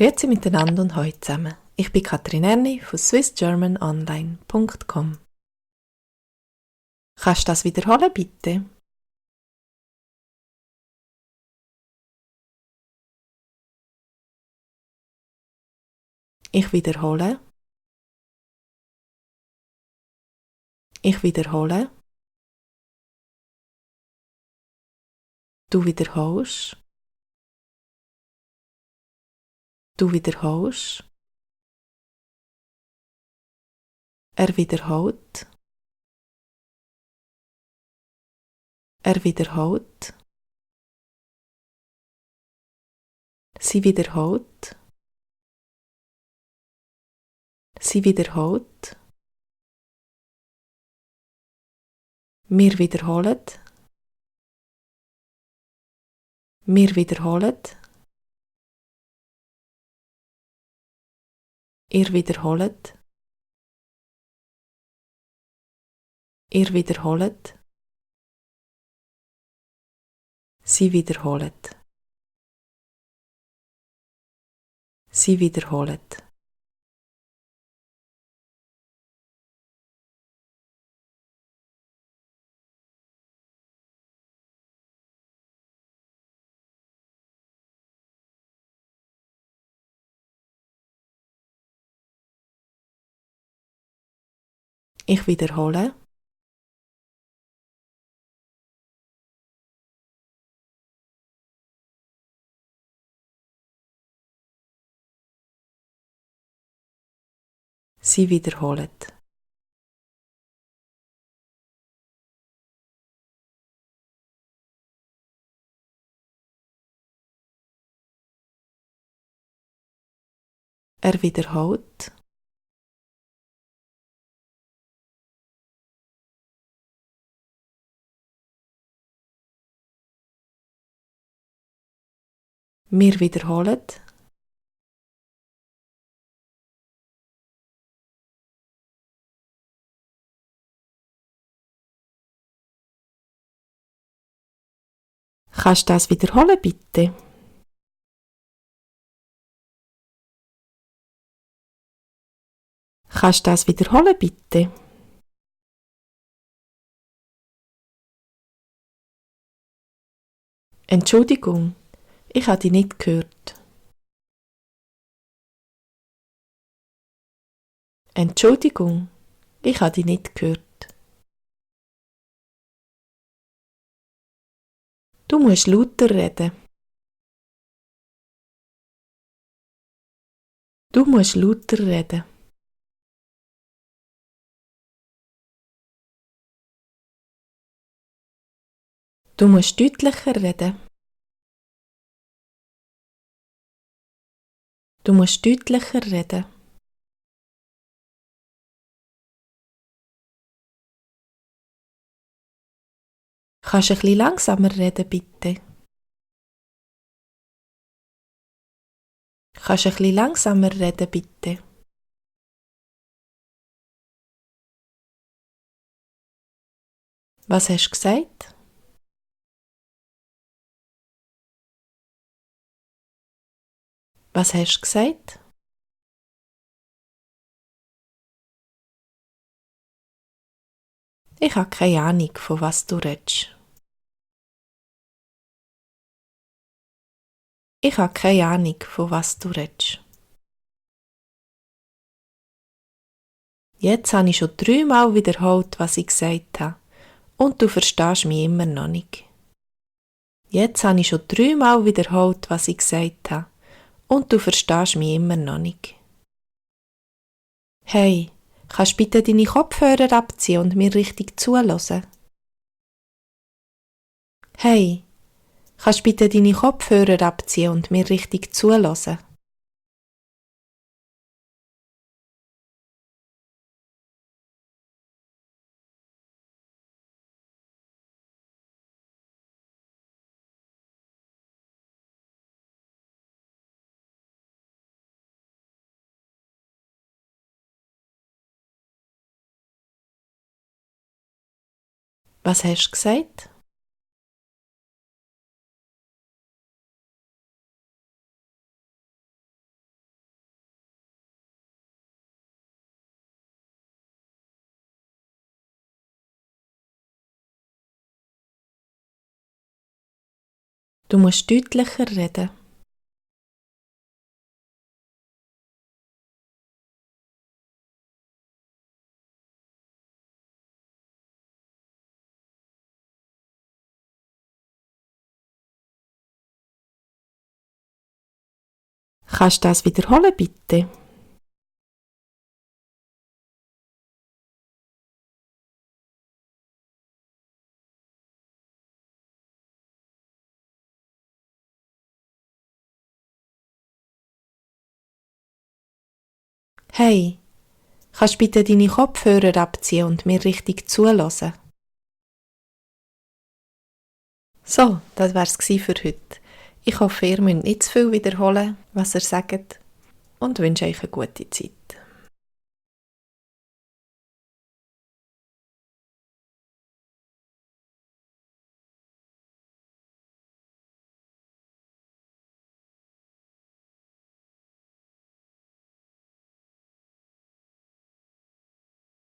Grüezi miteinander und hallo zusammen. Ich bin Katrin Erni von swissgermanonline.com. Kannst du das wiederholen, bitte? Ich wiederhole. Ich wiederhole. Du wiederholst. Du wiederholst. Er wiederholt. Er wiederholt. Sie wiederholt. Sie wiederholt. Wir wiederholen. Wir wiederholen. Ihr wiederholt. Ihr wiederholt. Sie wiederholt. Sie wiederholt. Ich wiederhole. Sie wiederholt. Er wiederholt. Wir wiederholen. Kannst du das wiederholen, bitte? Kannst du das wiederholen, bitte? Entschuldigung, ich habe dich nicht gehört. Entschuldigung, ich habe dich nicht gehört. Du musst lauter reden. Du musst lauter reden. Du musst deutlicher reden. Du musst deutlicher reden. Kannst du ein bisschen langsamer reden, bitte? Kannst du ein bisschen langsamer reden, bitte? Was hast du gesagt? Was hast du gesagt? Ich habe keine Ahnung, von was du redest. Ich habe keine Ahnung, von was du redest. Jetzt habe ich schon 3-mal wiederholt, was ich gesagt habe. Und du verstehst mich immer noch nicht. Jetzt habe ich schon 3-mal wiederholt, was ich gesagt habe. Und du verstehst mich immer noch nicht. Hey, kannst du bitte deine Kopfhörer abziehen und mir richtig zuhören? Hey, kannst du bitte deine Kopfhörer abziehen und mir richtig zuhören? Was hast du gesagt? Du musst deutlicher reden. Kannst du das wiederholen, bitte? Hey, kannst du bitte deine Kopfhörer abziehen und mir richtig zuhören? So, das wär's für heute. Ich hoffe, ihr müsst nicht zu viel wiederholen, was ihr sagt, und wünsche euch eine gute Zeit.